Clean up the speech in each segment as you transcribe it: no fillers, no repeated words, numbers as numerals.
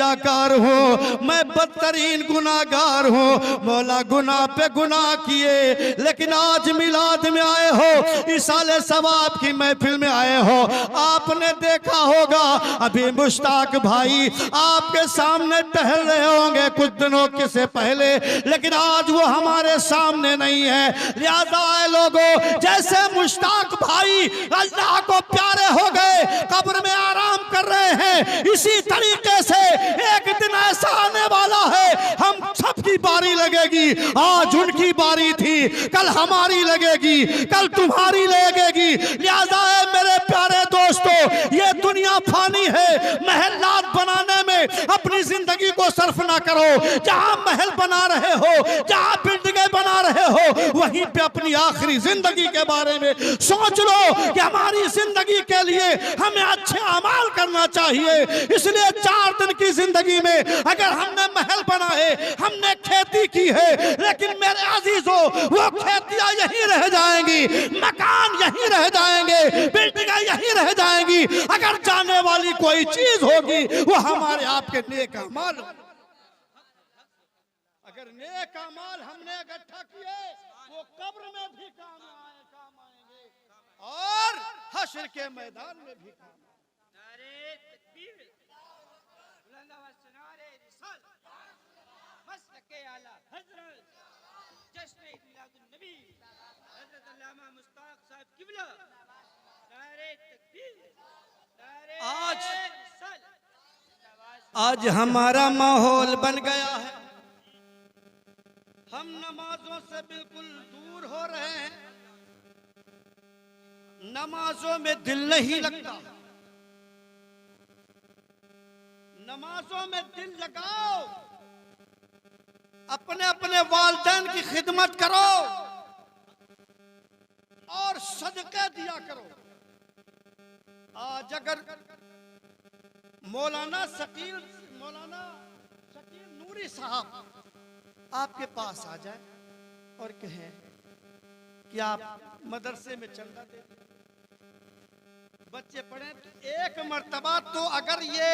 रियाकार हूँ, मैं बदतरीन गुनाहगार हूँ। मौला गुनाह पे गुनाह किए, लेकिन आज मिलाद में आए हो, इसाले सवाब की महफिल में आए हो। आपने देखा होगा अभी मुश्ताक भाई आपके सामने टहल रहे होंगे कुछ दिनों के से पहले, लेकिन आज वो हमारे सामने नहीं है। लिहाजा लोगों, जैसे मुश्ताक भाई अल्लाह को प्यारे हो गए, कब्र में आराम कर रहे हैं, इसी तरीके से एक दिन ऐसा आने वाला है हम सबकी बारी लगेगी। आज उनकी बारी थी, कल हमारी लगेगी, कल तुम्हारी लगेगी। लिहाजा मेरे प्यारे दोस्तों, ये दुनिया फानी है, महलात बनाने में अपनी जिंदगी को सर्फ ना करो। जहां महल बना रहे हो, जहां बिल्डिंगें बना रहे हो, वहीं पे अपनी आखिरी जिंदगी के बारे में सोच लो कि हमारी जिंदगी के लिए हमें अच्छे अमाल करना चाहिए। इसलिए 4 दिन की जिंदगी में अगर हमने महल बनाए, हमने खेती की है, लेकिन मेरे अजीजों वो खेतियां यहीं रह जाएंगी, मकान यहीं रह जाएंगे, बिल्डिंगें यहीं रह जाएंगी। अगर जाने वाली कोई चीज होगी वो हमारे आपके नेक अमाल। अगर नेक अमाल हमने इकट्ठा किए वो कब्र में भी काम आएंगे और हश्र के मैदान में भी काम आज हमारा माहौल बन गया है, हम नमाजों से बिल्कुल दूर हो रहे हैं, नमाजों में दिल नहीं लगता। नमाजों में दिल लगाओ, अपने अपने वालिदैन की खिदमत करो और सदका दिया करो। आज अगर मौलाना शकील नूरी साहब आपके पास आ जाए और कहें कि आप मदरसे में चंदा दे, बच्चे पढ़े, तो एक मर्तबा तो अगर ये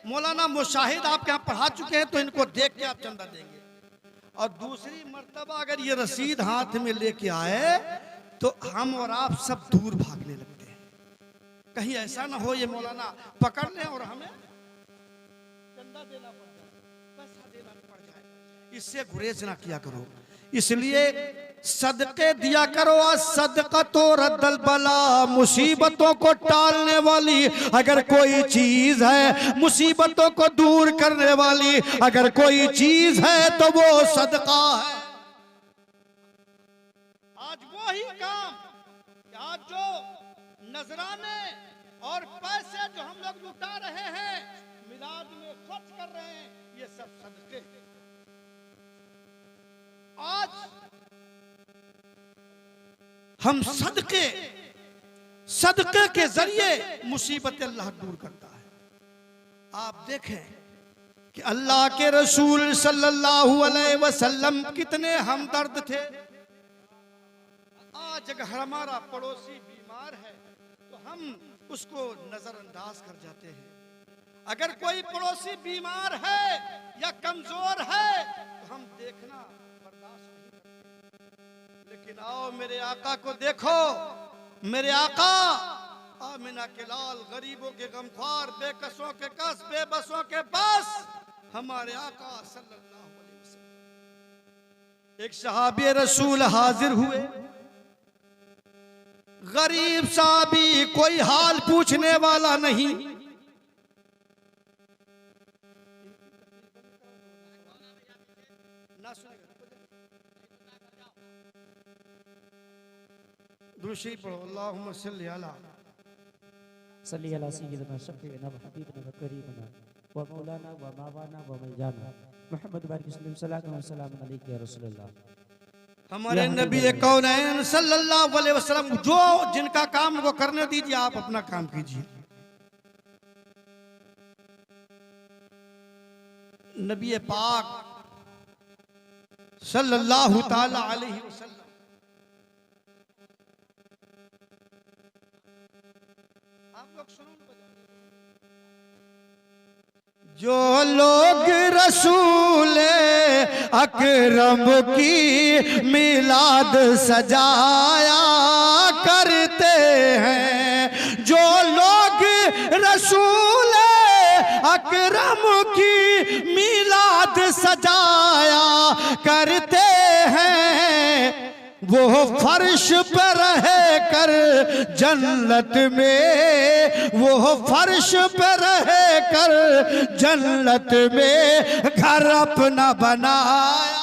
मौलाना मुशाहिद आपके यहाँ पढ़ा चुके हैं तो इनको देख के आप चंदा देंगे, और दूसरी मर्तबा अगर ये रसीद हाथ में लेके आए तो हम और आप सब दूर भागने लगते हैं। कहीं ऐसा ना हो ये मौलाना पकड़ लें और हमें चंदा देना पड़ जाए, पैसा देना पड़ जाए। इससे गुरेज ना किया करो। इसलिए सदके दिया करो। सदका तो रद्दल बला, मुसीबतों को टालने वाली अगर कोई चीज है, मुसीबतों को दूर करने वाली अगर कोई चीज है तो वो सदका है। आज वो ही काम, आज जो नजराने और पैसे जो हम लोग लुटा रहे हैं, मिलाद में खर्च कर रहे हैं, ये सब सदके। आज हम सदके के जरिए मुसीबत अल्लाह दूर करता है। आप देखें कि अल्लाह के रसूल सल्लल्लाहु अलैहि वसल्लम कितने हमदर्द थे। आज अगर हमारा पड़ोसी बीमार है तो हम उसको नजरअंदाज कर जाते हैं। अगर कोई पड़ोसी बीमार है या कमजोर है तो हम देखना बर्दाश्त नहीं करते। लेकिन आओ मेरे आका को देखो, मेरे आका आमिना के लाल, गरीबों के गमख्वार, बेकसों के कस, बेबसों के बस, हमारे आका सल्लल्लाहु अलैहि वसल्लम। एक सहाबी रसूल हाजिर हुए, गरीब साहबी, कोई हाल पूछने वाला नहीं। दूसरी पढ़ो, अल्लाहुम्मा सल्ली अला सय्यिदना शफ़ीना व हबीबना व करीमना व मौलाना व मावाना व मौलाना मुहम्मद बारिक वसल्लम सल्लल्लाहु अलैहि या रसूलल्लाह। हमारे नबी कौनैन सल्लल्लाहु अलैहि वसल्लम, जो जिनका काम वो करने दीजिए, आप अपना काम कीजिए। नबी पाक सल्लल्लाहु ताला अलैहि वसल्लम आप लोग सुनो, जो लोग रसूल अकरम की मिलाद सजाया करते हैं, जो लोग रसूल अकरम की मिलाद सजाया करते हैं, वो फर्श पे रह कर जन्नत में, वो फर्श पे रह कर जन्नत में घर अपना बनाया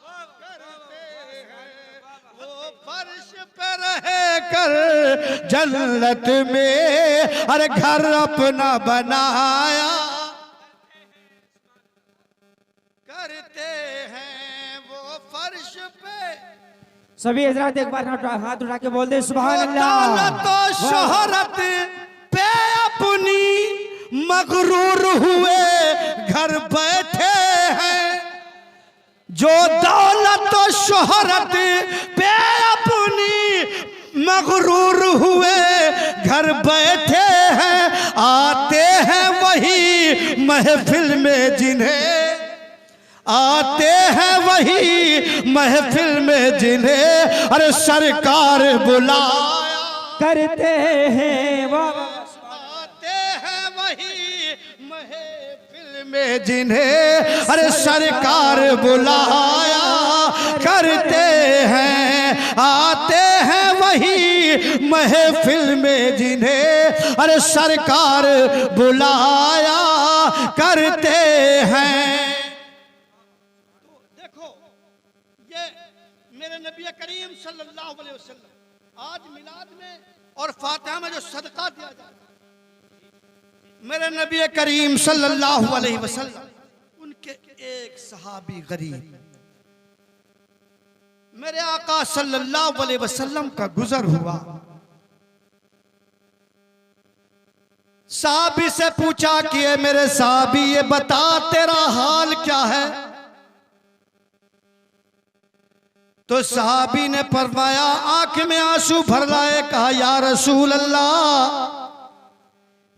करते हैं, वो फर्श पे रह कर जन्नत में अरे घर अपना बनाया करते हैं, वो फर्श पे। सभी हजरात एक बार हाथ उठा के बोल दे सुभान अल्लाह। तो शोहरत पे अपनी मगरूर हुए घर बैठे हैं, जो दौलत और शोहरत पे अपनी मगरूर हुए घर बैठे हैं, आते हैं वही महफिल में जिन्हें, आते हैं वही महफिल में जिन्हें अरे सरकार बुलाया करते हैं, आते हैं वही महफिल में जिन्हें अरे सरकार बुलाया करते हैं, आते हैं वही महफिल में जिन्हें अरे सरकार बुलाया करते हैं। मेरे नबी करीम सल्लल्लाहु अलैहि वसल्लम आज मिलाद में और फातिहा में जो सदका दिया जाता है, मेरे नबी करीम सल्लल्लाहु अलैहि वसल्लम उनके एक सहाबी गरीब मेरे आका सल्लल्लाहु अलैहि वसल्लम का गुजर हुआ। साहबी से पूछा कि मेरे साहबी ये बता तेरा हाल क्या है, तो सहाबी ने फरमाया आंख में आंसू भर लाए, कहा या रसूल अल्लाह,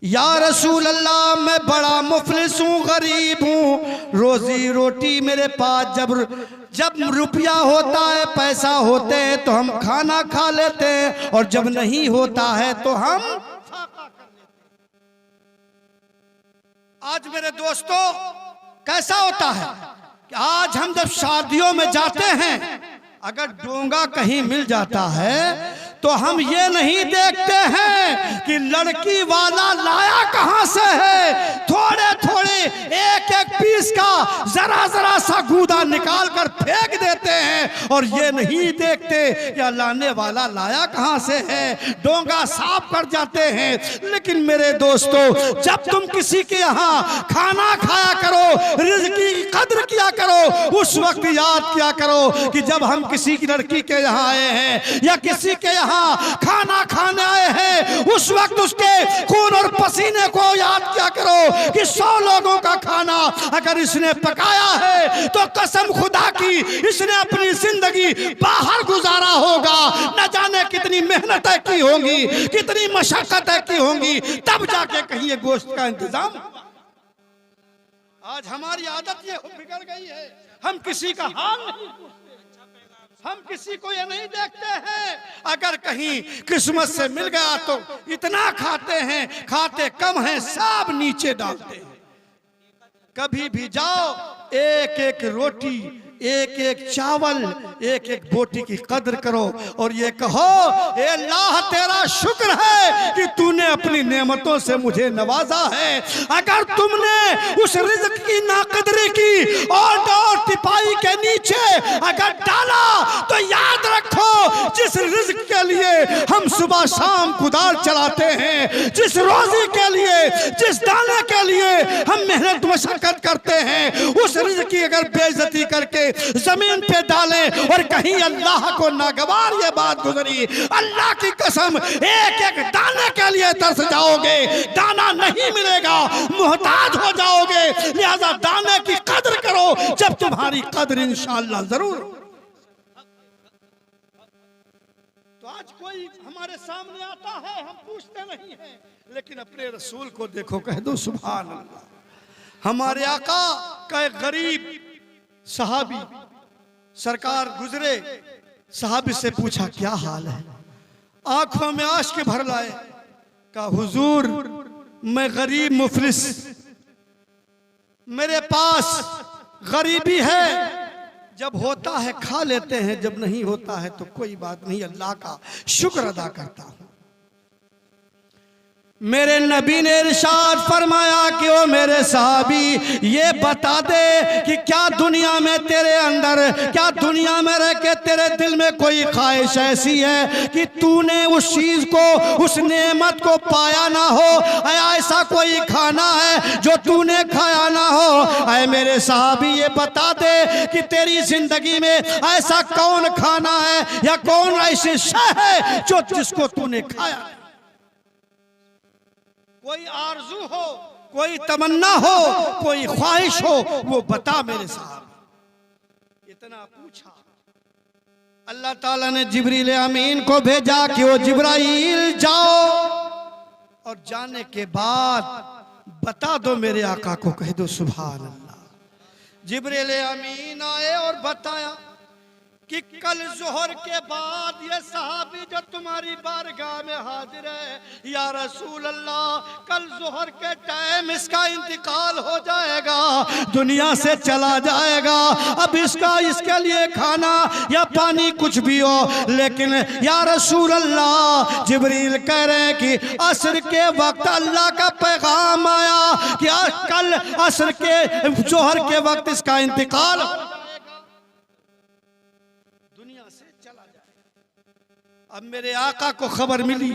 या रसूल अल्लाह मैं बड़ा मुफलिस हूँ, गरीब हूँ, रोजी रोटी मेरे पास जब रुपया होता है पैसा होते हैं तो हम खाना खा लेते हैं और जब नहीं होता है तो हम फाका कर लेते हैं। आज मेरे दोस्तों कैसा होता है कि आज हम जब शादियों में जाते हैं अगर डोंगा कहीं मिल जाता है तो हम ये नहीं देखते हैं कि लड़की वाला लाया कहां से है, थोड़े थोड़े एक एक पीस का जरा जरा सा गूदा निकाल कर फेंक देते हैं और ये नहीं देखते कि लाने वाला लाया कहां से है, डोंगा साफ कर जाते हैं। लेकिन मेरे दोस्तों जब तुम किसी के यहाँ खाना खाया करो, रिज़्क़ी की कद्र किया करो, उस वक्त याद किया करो कि जब हम किसी की लड़की के यहाँ आए हैं या किसी के यहाँ खाना खाने आए हैं, उस वक्त उसके खून और पसीने को याद किया करो कि 100 लोगों का खाना अगर इसने पकाया है तो कसम खुदा की इसने अपनी जिंदगी बाहर गुजारा होगा, न जाने कितनी मेहनतें की होंगी, कितनी मशक्कतें की होंगी, तब जाके कहीं ये गोश्त का इंतजाम। आज हमारी आदत ये बिगड़ गई है, हम किसी का हाल नहीं पूछते, हम किसी को ये नहीं देखते हैं अगर कहीं किस्मत से मिल गया तो इतना खाते हैं, खाते कम हैं सब नीचे डालते हैं। कभी भी जाओ एक एक रोटी, एक एक चावल, एक एक बोटी की कदर करो और ये कहो ए अल्लाह तेरा शुक्र है कि तूने अपनी नेमतों से मुझे नवाजा है। अगर तुमने उस रिज़्क़ की नाकदरी की और तिपाही के नीचे अगर डाला तो याद रखो जिस रिज़्क़ के लिए हम सुबह शाम कुदाल चलाते हैं, जिस रोजी के लिए, जिस दाने के लिए हम मेहनत मशक्कत करते हैं, उस रिज़्क़ की अगर बेइज्जती करके जमीन पे डालें और कहीं अल्लाह को नागवार ये बात गुजरी, अल्लाह की कसम एक एक दाने के लिए तरस जाओगे, दाना नहीं मिलेगा, मोहताज हो जाओगे। लिहाजा दाने की कदर करो, जब तुम्हारी कदर इंशाअल्लाह जरूर। तो आज कोई हमारे सामने आता है हम पूछते नहीं हैं, लेकिन अपने रसूल को देखो, कह दो सुभान अल्लाह। हमारे आका का एक गरीब सहाबी सरकार गुजरे, सहाबी से पूछा क्या हाल है, आंखों में आश्क भर लाए, कहा हुजूर मैं गरीब मुफलिस, मेरे पास गरीबी है, जब होता है खा लेते हैं, जब नहीं होता है तो कोई बात नहीं, अल्लाह का शुक्र अदा करता हूं। मेरे नबी ने इरशाद फरमाया कि ओ मेरे साहबी ये बता दे कि क्या दुनिया में तेरे अंदर, क्या दुनिया में रह के तेरे दिल में कोई ख्वाहिश ऐसी है कि तूने उस चीज को, उस नेमत को पाया ना हो, ऐसा कोई खाना है जो तूने खाया ना हो। ऐ मेरे साहबी ये बता दे कि तेरी जिंदगी में ऐसा कौन खाना है या कौन ऐसी शय है जो जिसको तूने खाया। कोई आरजू हो, कोई तमन्ना हो, कोई ख्वाहिश हो, वो बता मेरे साहब। इतना पूछा, अल्लाह ताला ने जिब्रील अमीन को भेजा कि वो जिब्राइल जाओ और जाने के बाद बता दो मेरे आका को, कह दो सुभान अल्लाह। जिब्रील अमीन आए और बताया कि कल जोहर के बाद ये सहाबी जो तुम्हारी बारगाह में हाजिर है या रसूल अल्लाह, कल जोहर के टाइम इसका इंतकाल हो जाएगा, दुनिया से चला जाएगा। अब इसके लिए खाना या पानी कुछ भी हो, लेकिन या रसूल अल्लाह, जिब्रील कह रहे हैं कि असर के वक्त अल्लाह का पैगाम आया कि कल असर के जोहर के वक्त इसका इंतकाल अब मेरे आका को खबर मिली,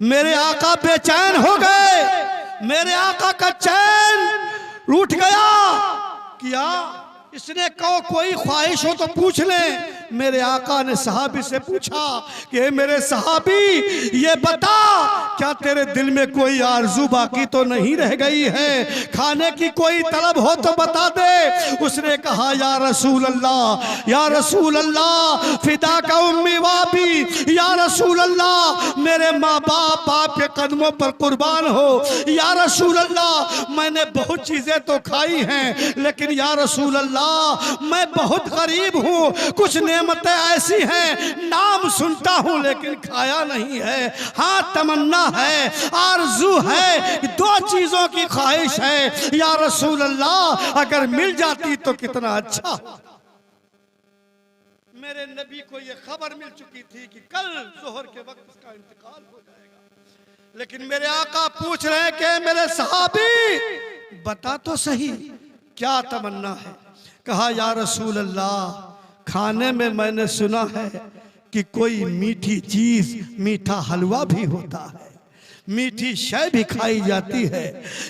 मेरे आका बेचैन हो गए, मेरे आका का चैन रूठ गया। क्या इसने कहो कोई ख्वाहिश हो तो पूछ ले। मेरे आका ने सहाबी से पूछा कि मेरे सहाबी ये बता क्या तेरे दिल में कोई आरजू बाकी तो नहीं रह गई है, खाने की कोई तलब हो तो बता दे। उसने कहा या रसूल अल्लाह, या रसूल अल्लाह, फिदा का उम्मी वाबी, या रसूल अल्लाह मेरे माँ बाप आपके कदमों पर कुर्बान हो, या रसूल अल्लाह मैंने बहुत चीजें तो खाई हैं, लेकिन या रसूल अल्लाह मैं बहुत गरीब हूँ, कुछ नेमतें ऐसी हैं नाम सुनता हूँ लेकिन खाया नहीं है। हाँ तमन्ना है, आरजू है, दो चीजों की ख्वाहिश है या रसूल अल्लाह, अगर मिल जाती तो कितना अच्छा। मेरे नबी को ये खबर मिल चुकी थी कि कल जोहर के वक्त इसका इंतकाल हो जाएगा, लेकिन मेरे आका पूछ रहे हैं कि मेरे सहाबी बता तो सही क्या तमन्ना है। कहा या रसूल अल्लाह खाने में मैंने सुना है कि कोई मीठी चीज, मीठा हलवा भी होता है, मीठी शय भी खाई जाती है।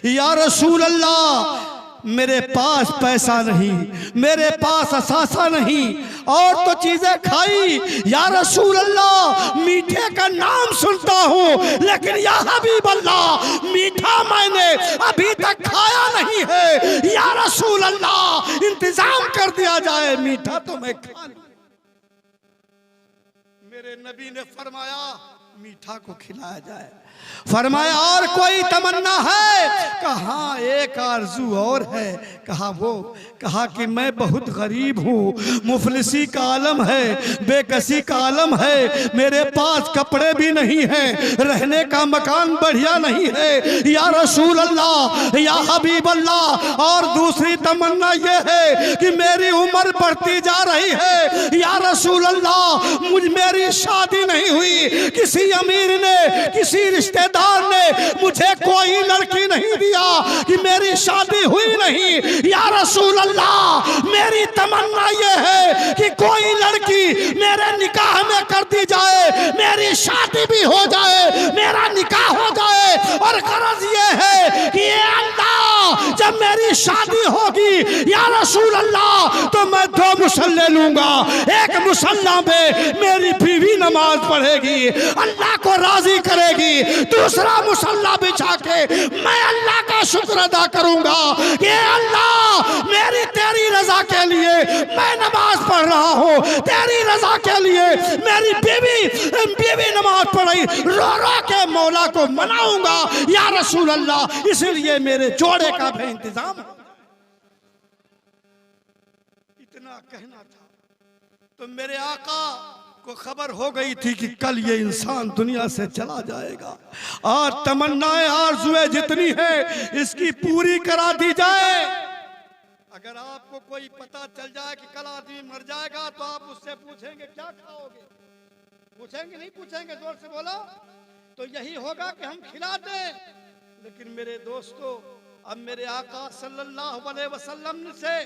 या रसूल अल्लाह मेरे पास पैसा नहीं, मेरे पास असासा नहीं, और तो चीजें खाई, या रसूल अल्लाह मीठे का नाम सुनता हूँ लेकिन या हबीब अल्लाह मीठा मैंने अभी तक खाया नहीं है। या रसूल अल्लाह इंतजाम कर दिया जाए, मीठा तो मैं खा लूं। मेरे नबी ने फरमाया मीठा को खिलाया जाए। फरमाया और कोई तमन्ना है? कहा एक आरजू और है। कहा वो? कहा कि मैं बहुत गरीब हूँ, मुफलिसी का आलम है, बेकसी का आलम है, मेरे पास कपड़े भी नहीं हैं, रहने का मकान बढ़िया नहीं है। या रसूल अल्लाह, या हबीब अल्लाह, और दूसरी तमन्ना ये है कि मेरी उम्र बढ़ती जा रही है। या रसूल अल्लाह मेरी शादी नहीं हुई, किसी अमीर ने, किसी रिश्तेदार ने मुझे कोई लड़की नहीं दिया कि मेरी शादी हुई नहीं। या रसूल अल्लाह मेरी तमन्ना ये है कि कोई लड़की मेरे निकाह में कर दी जाए, मेरी शादी भी हो जाए, मेरा निकाह हो जाए, और गरज ये है कि ये अल्लाह जब मेरी शादी होगी या रसूल अल्लाह तो मैं 2 मुसल्ले लूंगा, एक मुसल्ला में मेरी बीवी नमाज पढ़ेगी, अल्लाह को राजी करेगी, दूसरा मुसल्ला बिछा के मैं अल्लाह का शुक्र अदा करूंगा कि अल्लाह मेरी तेरी रजा के लिए मैं नमाज पढ़ रहा हूँ, तेरी रजा के लिए मेरी बीवी नमाज पढ़ी, रो रो के मौला को मनाऊंगा या रसूल अल्लाह, इसलिए मेरे जोड़े का भी इंतजाम। इतना कहना था। तो मेरे आका को खबर हो गई थी कि कल ये इंसान दुनिया से चला जाएगा। आज तमन्नाएं आरज़ुएं जितनी है इसकी पूरी करा दी जाए। अगर आपको कोई पता चल जाए कि कल आदमी मर जाएगा तो आप उससे पूछेंगे क्या खाओगे? पूछेंगे नहीं पूछेंगे? जोर से बोलो। तो यही होगा कि हम खिला दें। लेकिन मेरे दोस्तों, अब मेरे आका सल्लल्लाहु अलैहि वसल्लम से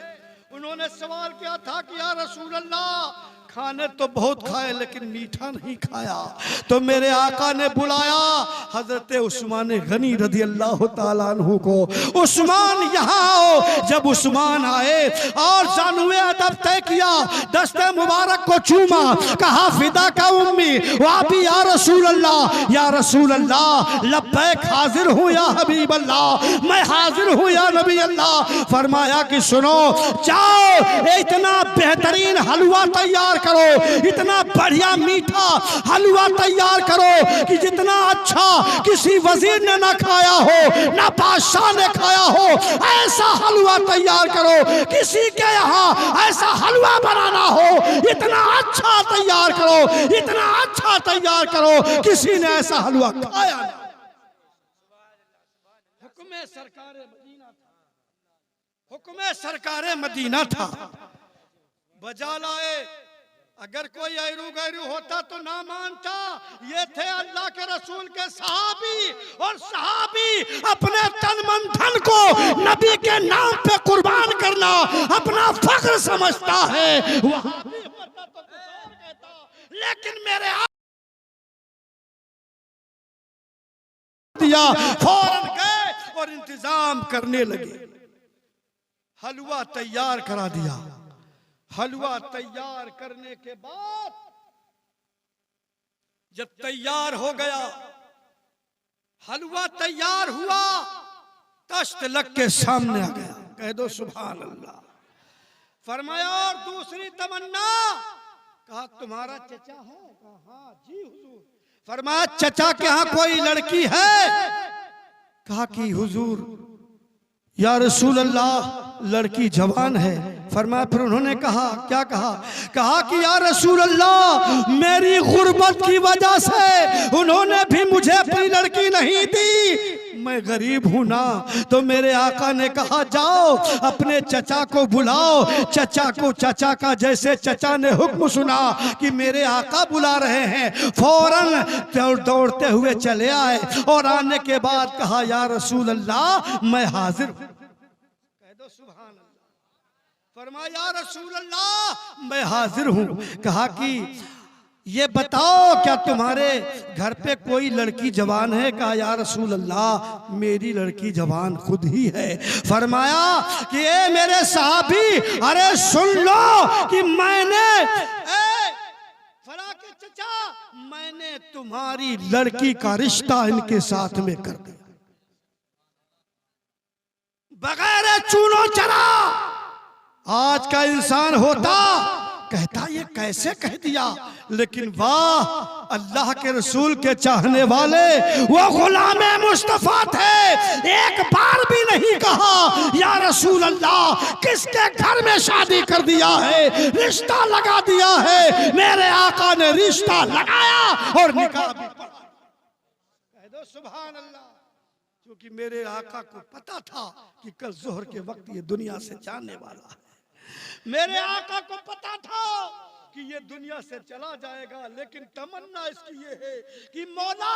उन्होंने सवाल किया था कि या रसूल अल्लाह, खाने तो बहुत खाए लेकिन मीठा नहीं खाया। तो मेरे आका ने बुलाया हजरत उस्मान गनी रज़ी अल्लाह ताला अन्हु को। उस्मान यहाँ आओ। जब उस्मान आए और जानवे अदब तय किया, दस्ते मुबारक को चूमा, कहा फिदा का उम्मी वाबी या रसूल अल्लाह, या रसूल अल्लाह, लब्बैक, हाजिर हूँ या हबीब अल्लाह, मैं हाजिर हूँ या नबी अल्लाह। फरमाया कि सुनो, जाओ इतना बेहतरीन हलवा तैयार करो, इतना बढ़िया मीठा हलवा तैयार करो कि जितना अच्छा किसी वजीर ने ना खाया हो, ना बादशाह ने खाया हो, ऐसा हलवा तैयार करो। किसी के यहाँ ऐसा हलवा बनाना हो, इतना अच्छा तैयार करो, इतना अच्छा तैयार करो, किसी ने ऐसा हलवा खाया नहीं। हुक्म सरकार मदीना था, हुक्म सरकार मदीना था। बजा लाए। अगर कोई ऐरू गैरू होता तो ना मानता। ये थे अल्लाह के रसूल के सहाबी, और सहाबी अपने तन मन धन को नबी के नाम पे कुर्बान करना अपना फख्र समझता है। वहाबी होता तो कुछ और कहता, लेकिन मेरे दिया, फौरन गए और इंतजाम करने लगे। हलवा तैयार करा दिया। हलवा तैयार करने के बाद जब तैयार हो गया, हलवा तैयार हुआ, तश्त लग के सामने आ गया। कह दो सुभान अल्लाह। फरमाया और दूसरी तमन्ना, कहा तुम्हारा चचा है? कहा हाँ जी हुजूर। फरमाया चचा के यहाँ कोई लड़की है? कहा कि हुजूर या रसूल अल्लाह लड़की जवान है। फरमाया, फिर उन्होंने कहा क्या कहा? कहा कि या रसूल अल्लाह मेरी गुर्बत की वजह से उन्होंने भी मुझे अपनी लड़की नहीं दी, मैं गरीब हूं ना। तो मेरे आका ने कहा जाओ अपने चचा को बुलाओ। चचा को, चचा का जैसे चचा ने हुक्म सुना कि मेरे आका बुला रहे हैं, फौरन दौड़ते हुए चले आए और आने के बाद कहा या रसूल अल्लाह मैं हाजिर हूं। कह दो सुभान अल्लाह। फरमाया रसूल अल्लाह मैं हाजिर हूं। कहा कि ये बताओ क्या तुम्हारे घर पे कोई लड़की जवान है? कहा या रसूल अल्लाह मेरी लड़की जवान खुद ही है। फरमाया कि ए मेरे साहबी, अरे सुन लो कि मैंने फला के चचा, मैंने तुम्हारी लड़की का रिश्ता इनके साथ में कर दिया बगैर चूनो चरा। आज का इंसान होता कहता ये कैसे कह दिया, लेकिन वाह अल्लाह के रसूल के चाहने वाले वो गुलामे मुस्तफा थे। एक बार भी नहीं कहा या रसूल अल्लाह किसके घर में शादी कर दिया है, रिश्ता लगा दिया है। मेरे आका ने रिश्ता लगाया और निकाह भी पढ़ा। कह दो सुभान अल्लाह। क्योंकि मेरे आका को पता था कि कल जोहर के वक्त ये दुनिया से जाने वाला है। मेरे आका को पता था कि ये दुनिया से चला जाएगा, लेकिन तमन्ना इसकी ये है कि मौला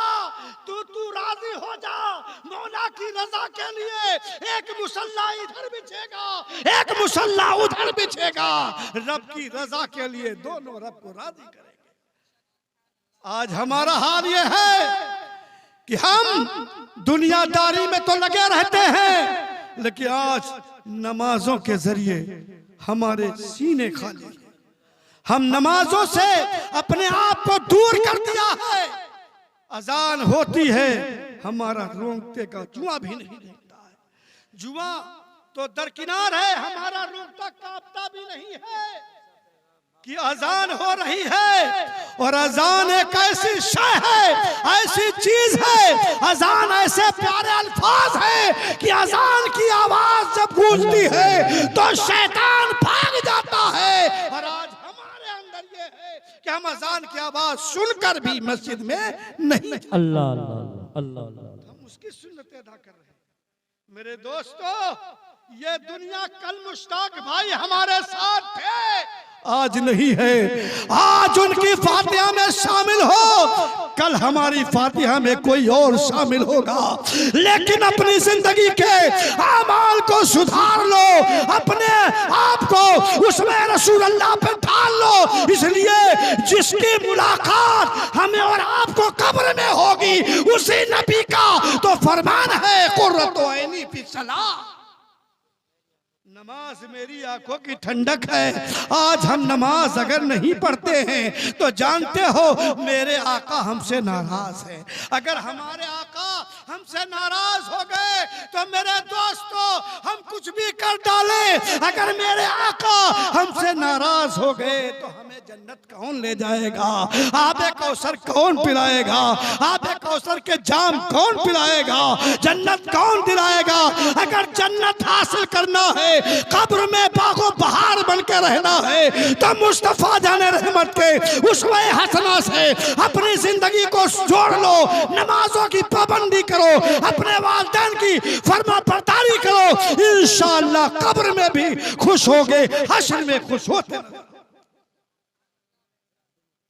तू राजी हो जा। मौला की रजा के लिए एक मुसल्ला इधर बिछेगा, एक मुसल्ला उधर बिछेगा। रब की रजा के लिए दोनों रब को राजी करेंगे। आज हमारा हाल ये है कि हम दुनियादारी में तो लगे रहते हैं, लेकिन आज नमाजों के जरिए हमारे सीने खाली हैं। हम नमाजों से अपने आप को दूर कर दिया है। अजान होती है, हमारा रोंगटे का जुआ भी नहीं देखता है। जुआ तो दरकिनार है, हमारा रोंगटा कांपता भी नहीं है कि अजान हो रही है। और अजान एक ऐसी शय है, ऐसी चीज है, अजान ऐसे प्यारे अल्फाज है कि अजान की आवाज जब गूंजती है तो शैतान भाग जाता है। कि हम अजान की आवाज सुनकर भी मस्जिद में नहीं जाते। अल्लाह अल्लाह अल्लाह अल्लाह। हम उसकी सुन्नत अदा कर रहे हैं। मेरे दोस्तों, ये दुनिया कल मुश्ताक भाई हमारे साथ थे, आज नहीं है। आज उनकी फातिहा में शामिल हो, कल हमारी फातिहा में कोई और शामिल होगा। लेकिन अपनी जिंदगी के आमाल को सुधार लो, अपने आप को उसमें रसूल अल्लाह पे ढाल लो। इसलिए जिसकी मुलाकात हमें और आपको कब्र में होगी, उसी नबी का तो फरमान है, कुर्रतु ऐनी फी सलाह, नमाज मेरी आंखों की ठंडक है। आज हम नमाज अगर नहीं पढ़ते हैं तो जानते हो मेरे आका हमसे नाराज है। अगर हमारे आका हमसे नाराज हो गए तो मेरे दोस्तों हम कुछ भी कर डालें, अगर मेरे आका हमसे नाराज हो गए तो हमें जन्नत कौन ले जाएगा? आबे कौसर कौन पिलाएगा? आबे कौसर के जाम कौन पिलाएगा? जन्नत कौन दिलाएगा? अगर जन्नत हासिल करना है, कब्र में बागो बहार बन के रहना है, तो मुस्तफा जाने रहमत के उसवे हसना से अपनी जिंदगी को जोड़ लो। नमाजों की पाबंदी करो, अपने वालिदैन की फरमा बरदारी करो, इंशाअल्लाह कब्र में भी खुश होगे, हश्र में खुश होते रहो।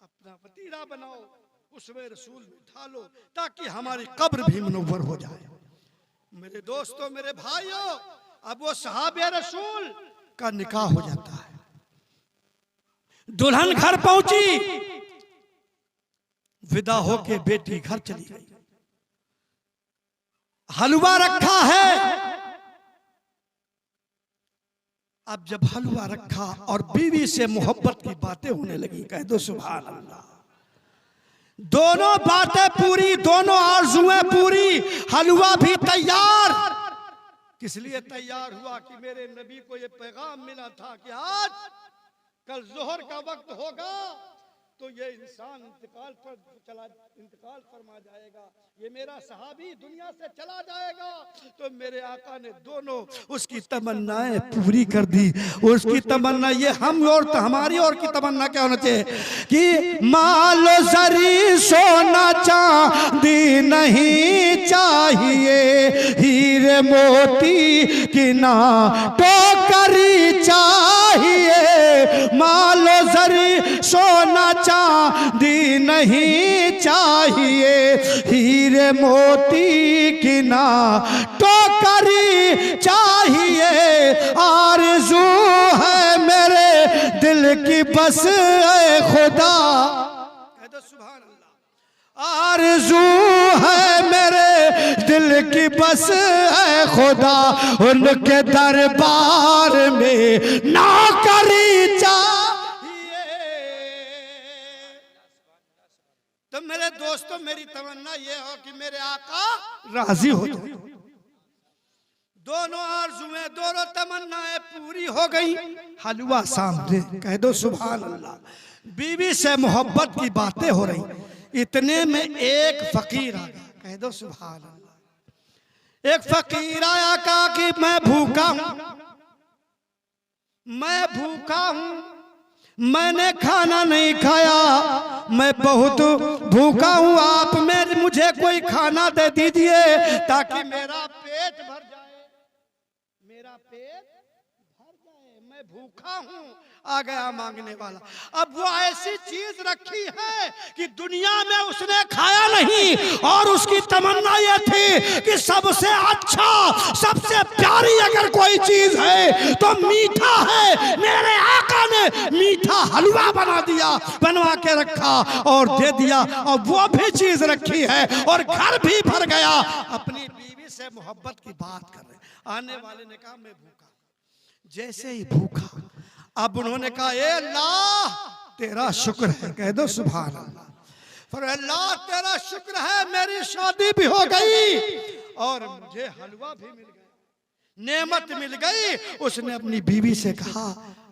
अपना वतीरा बनाओ, उसमें रसूल बिठा लो, ताकि हमारी कब्र भी मुनव्वर हो जाए। मेरे दोस्तों, मेरे भाइयों, अब वो सहाबे रसूल का निकाह हो जाता है। दुल्हन घर पहुंची, विदा होके बेटी घर चली गई। हलवा रखा है। अब जब हलवा रखा और बीवी से मोहब्बत की बातें होने लगी, कह दो सुभान अल्लाह। दोनों बातें पूरी, दोनों आरज़ुएं पूरी, हलवा भी तैयार। किस लिए तैयार हुआ? कि मेरे नबी को ये पैगाम मिला था कि आज कल जोहर का वक्त होगा तो ये इंसान इंतकाल फरमा जाएगा, ये मेरा सहाबी दुनिया से चला जाएगा। तो मेरे आका ने दोनों उसकी तमन्नाएं पूरी कर दी। उसकी तमन्ना ये हम और हमारी और की तमन्ना क्या होना चाहिए कि मालो जरी सोना चांदी नहीं चाहिए, हीरे मोती की ना टोकरी चाहिए। मालो जरी सोना चांदी नहीं चाहिए, हीरे मोती की ना टोकरी चाहिए। आरज़ू है मेरे दिल की बस ऐ खुदा, सुभान अल्लाह। आरज़ू है मेरे दिल की बस ऐ खुदा, उनके दरबार में नौकरी चाहिए। तो मेरे दोस्तों, मेरी तमन्ना ये हो कि मेरे आका राजी हो जाए। दोनों आरज़ुएं, दोनों तमन्नाएं पूरी हो गई। हलवा सामने, कह दो सुभान अल्लाह। बीवी से मोहब्बत की बातें हो रही, इतने में एक फकीर आ गया, कह दो सुभान अल्लाह। एक फकीर आया, कहा कि मैं भूखा हूं, मैं भूखा हूं, मैंने खाना नहीं खाया, मैं बहुत भूखा हूं। आप में मुझे कोई खाना दे दीजिए ताकि मेरा पेट भर जाए, मेरा पेट भर जाए, मैं भूखा हूं। आ गया मांगने वाला। अब वो ऐसी चीज रखी है कि दुनिया में उसने खाया नहीं, और उसकी तमन्ना ये थी कि सबसे अच्छा, सबसे प्यारी अगर कोई चीज है तो मीठा है। मेरे आका ने मीठा हलवा बना दिया, बनवा के रखा और दे दिया, और वो भी चीज रखी है और घर भी भर गया। अपनी बीवी से मोहब्बत की बात कर रहे, आने वाले ने कहा मैं भूखा। जैसे ही भूखा, अब उन्होंने कहा ए अल्लाह तेरा शुक्र है, कह दो सुभान अल्लाह। फिर अल्लाह तेरा शुक्र है, मेरी शादी भी हो गई और मुझे हलवा भी मिल गया, नेमत मिल गई। उसने अपनी बीवी से कहा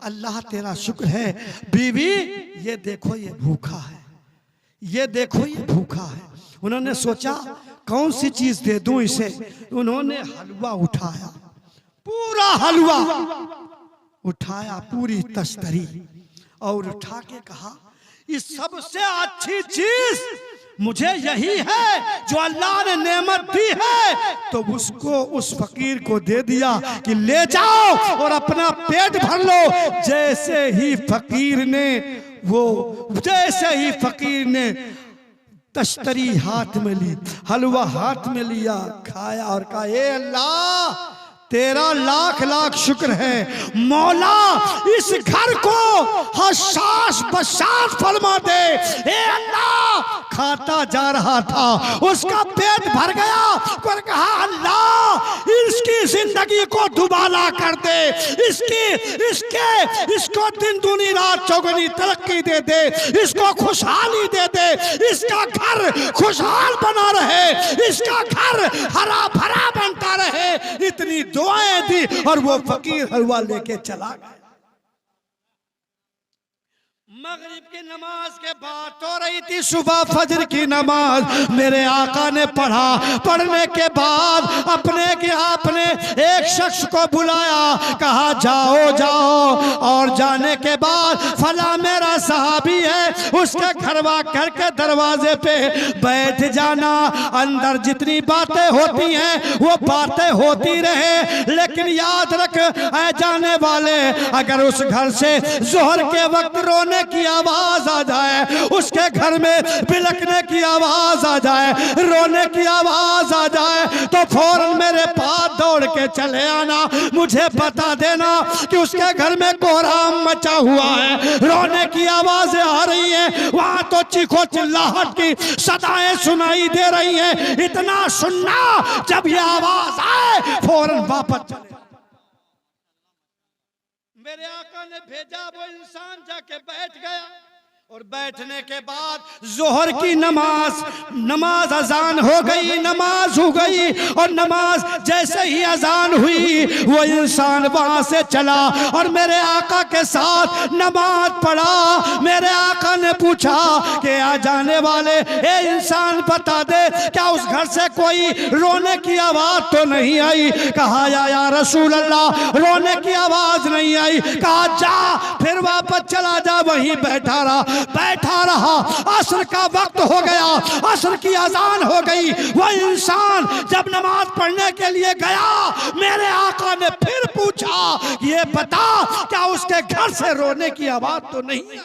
अल्लाह तेरा शुक्र है, बीवी ये देखो ये भूखा है, ये देखो ये भूखा है। उन्होंने सोचा कौन सी चीज दे दूं इसे। उन्होंने हलवा उठाया, पूरा हलवा उठाया, पूरी तस्तरी, और उठा के कहा इस सबसे अच्छी चीज मुझे यही है जो अल्लाह ने नेमत दी है, तो उसको उस फकीर को दे दिया कि ले जाओ और अपना पेट भर लो। जैसे ही फकीर ने तश्तरी हाथ में ली, हलवा हाथ में लिया, खाया और कहा, ए अल्लाह तेरा लाख लाख शुक्र है मौला, इस घर को हर सांस बसात फरमा दे। ए अल्लाह, खाता जा रहा था, उसका पेट भर गया, पर कहा अल्लाह इसकी जिंदगी को दुबाला कर दे, इसको दिन दूनी रात चौगुनी तरक्की दे दे, इसको खुशहाली दे दे, इसका घर खुशहाल बना रहे, इसका घर हरा भरा बनता रहे। इतनी दुआएं दी और वो फकीर हलवा लेके चला गया। मगरिब की नमाज के बाद हो रही थी सुबह फजर की नमाज, मेरे आका ने पढ़ा। पढ़ने के बाद आपने एक शख्स को बुलाया, कहा जाओ जाओ, और जाने के बाद फला मेरा सहाबी है, उसके घर के दरवाजे पे बैठ जाना। अंदर जितनी बातें होती हैं वो बातें होती रहे, लेकिन याद रख ऐ जाने वाले, अगर उस घर से जोहर के वक्त रोने की आवाज आ जाए, उसके घर में बिलकने की आवाज आ जाए, रोने की आवाज आ जाए, तो फौरन मेरे पास दौड़ के चले आना, मुझे बता देना कि उसके घर में कोहराम मचा हुआ है, रोने की आवाजें आ रही हैं, वहां तो चीखो चिल्लाहट की सदाएं सुनाई दे रही हैं। इतना सुनना, जब ये आवाज आए फौरन वापस चले। मेरे आका ने भेजा, वो इंसान जाके बैठ गया, और बैठने के बाद जोहर की नमाज अजान हो गई, नमाज हो गई, और नमाज जैसे ही अजान हुई वो इंसान वहां से चला और मेरे आका के साथ नमाज पढ़ा। मेरे आका ने पूछा कि आ जाने वाले, ए इंसान बता दे क्या उस घर से कोई रोने की आवाज तो नहीं आई? कहा या रसूल अल्लाह, रोने की आवाज नहीं आई। कहा जा फिर वापस चला जा, वहीं बैठा रहा। असर का वक्त हो गया, असर की अजान हो गई। वह इंसान जब नमाज पढ़ने के लिए गया, मेरे आका ने फिर पूछा, ये बता क्या उसके घर से रोने की आवाज तो नहीं आई?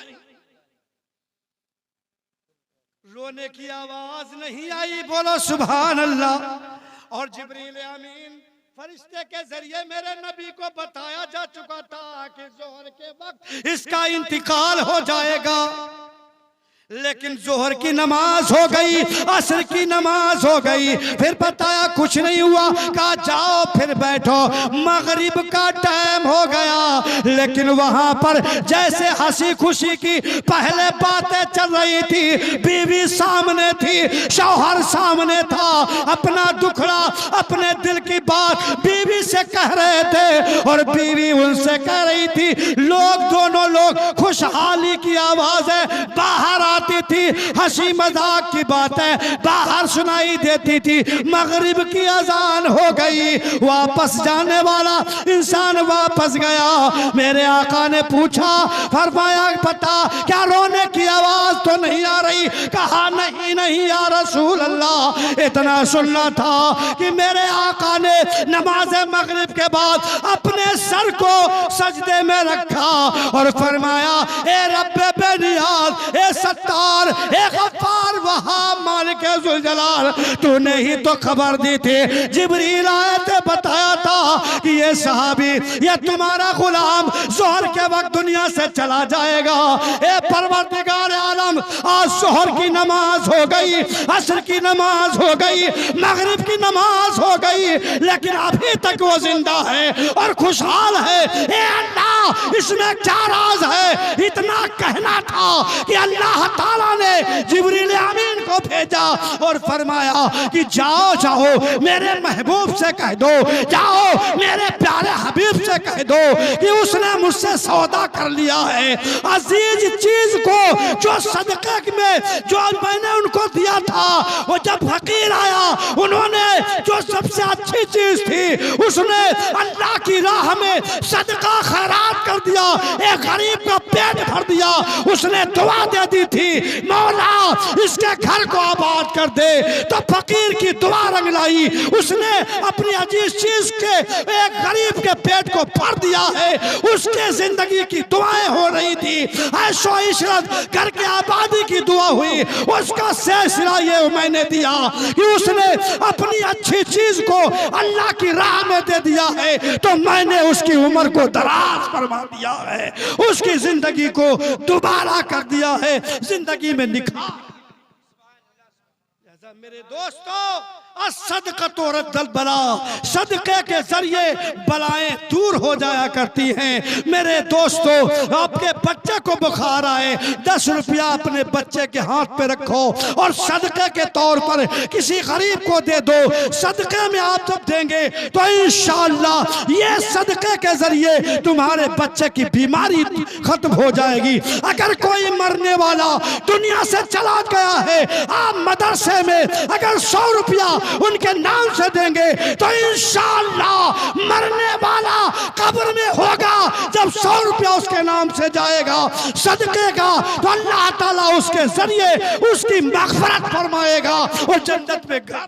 रोने की आवाज नहीं आई। बोलो सुभान अल्लाह। और जिब्रील अमीन फरिश्ते के जरिए मेरे नबी को बताया जा चुका था कि जोहर के वक्त इसका इंतकाल हो जाएगा, लेकिन जोहर की नमाज हो गई, असर की नमाज हो गई, फिर बताया कुछ नहीं हुआ। कहा जाओ फिर बैठो। मगरिब का टाइम हो गया, लेकिन वहां पर जैसे हंसी खुशी की पहले बातें चल रही थी, बीवी सामने थी, शौहर सामने था, अपना दुखड़ा अपने दिल की बात बीवी से कह रहे थे और बीवी उनसे कह रही थी। दोनों लोग खुशहाली की आवाजें बाहर आती थी, हंसी मजाक की बातें बाहर सुनाई देती थी। मगरिब की अजान हो गई, वापस जाने वाला इंसान वापस गया। मेरे आका ने पूछा, फरमाया पता क्या रोने की आवाज तो नहीं आ रही? कहा नहीं या रसूल अल्लाह, इतना सुनना था कि मेरे आका ने नमाज मगरिब के बाद अपने सर को सजदे में रखा और फरमाया, ए रब्बे बेनियाज, ए सत्तार, ए गफ्फार, वहाब, मालिक जुल जलाल, तूने ही तो खबर दी थी, जिब्रील आए थे, बताया था कि ये सहाबी, ये तुम्हारा गुलाम जोहर के वक्त दुनिया से चला जाएगा। ए परवरदिगार आलम, आज जोहर की नमाज हो गई, असर की नमाज हो गई, मगरिब की नमाज हो गई, लेकिन अभी तक वो जिंदा है और खुशहाल है। ए अल्लाह, इसमें क्या राज है? इतना कहना था कि अल्लाह ताला ने जिब्रील अमीन को भेजा और फरमाया कि जाओ मेरे महबूब से कह दो, जाओ मेरे प्यारे हबीब से कह दो कि उसने मुझसे सौदा कर लिया है। अजीज चीज को जो सदक़े में जो मैंने उनको दिया था, वो जब फकीर आया उन्होंने जो सबसे अच्छी चीज थी उसने अल्लाह की राह में सदका खैरात कर दिया, एक गरीब का पेट भर दिया। उसने दुआ दे दी थी, मौला इसके घर को आबाद कर दे, तो फकीर की दुआ रंग लाई। उसने अपनी अजीज चीज के एक गरीब के पेट को भर दिया है। उसके जिंदगी की दुआएं हो रही थी, ऐशो इशरत घर के आबादी की दुआ हुई। उसका सिलसिला ये मैंने दिया कि उसने अपनी अच्छी चीज को अल्लाह की राह में दे दिया है, तो मैंने उसकी उम्र को दराज फरमा दिया है, उसकी जिंदगी को दोबारा कर दिया है, जिंदगी में निखार। मेरे दोस्तों, सदक़तो रद्दल बला, सदक़े के जरिए बलाएं दूर हो जाया करती हैं। मेरे दोस्तों, आपके बच्चे को बुखार आए, 10 रुपया अपने बच्चे के हाथ पे रखो और सदक़े के तौर पर किसी गरीब को दे दो। सदक़े में आप जब देंगे तो इंशाअल्लाह ये सदक़े के जरिए तुम्हारे बच्चे की बीमारी खत्म हो जाएगी। अगर कोई मरने वाला दुनिया से चला गया है, आप मदरसे में अगर 100 रुपया उनके नाम से देंगे तो इंशाअल्लाह मरने वाला कब्र में होगा। जब 100 रुपया उसके नाम से जाएगा सदके का, तो अल्लाह ताला उसके जरिए उसकी मग़फ़िरत फरमाएगा और जन्नत में घर।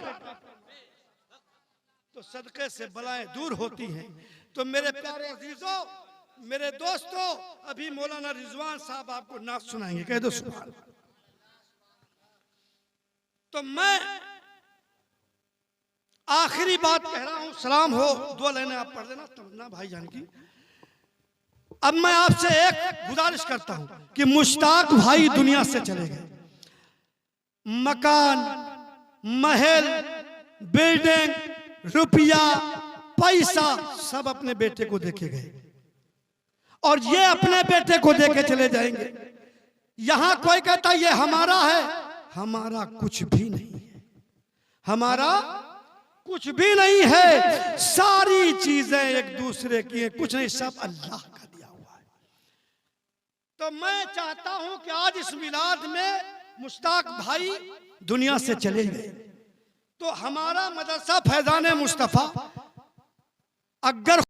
तो सदके से बलाएं दूर होती हैं। तो मेरे प्यारे अजीजों, मेरे दोस्तों, अभी मौलाना रिजवान साहब आपको नात सुनाएंगे, कह दो सुभान अल्लाह। तो मैं आखिरी बात कह रहा हूं, सलाम हो, 2 लाइनें आप पढ़ देना तमन्ना भाईजान की। अब मैं आपसे एक गुजारिश करता हूं कि मुश्ताक भाई दुनिया से चले गए। मकान, महल, बिल्डिंग, रुपया, पैसा सब अपने बेटे को देके गए और ये अपने बेटे को देके चले जाएंगे। यहां कोई कहता ये हमारा है, हमारा कुछ भी नहीं है, हमारा कुछ भी नहीं है। सारी चीजें एक दूसरे की हैं, कुछ नहीं, सब अल्लाह का दिया हुआ है। तो मैं चाहता हूं कि आज इस मिलाद में मुश्ताक भाई दुनिया से चले गए, तो हमारा मदरसा फैजान मुस्तफा अगर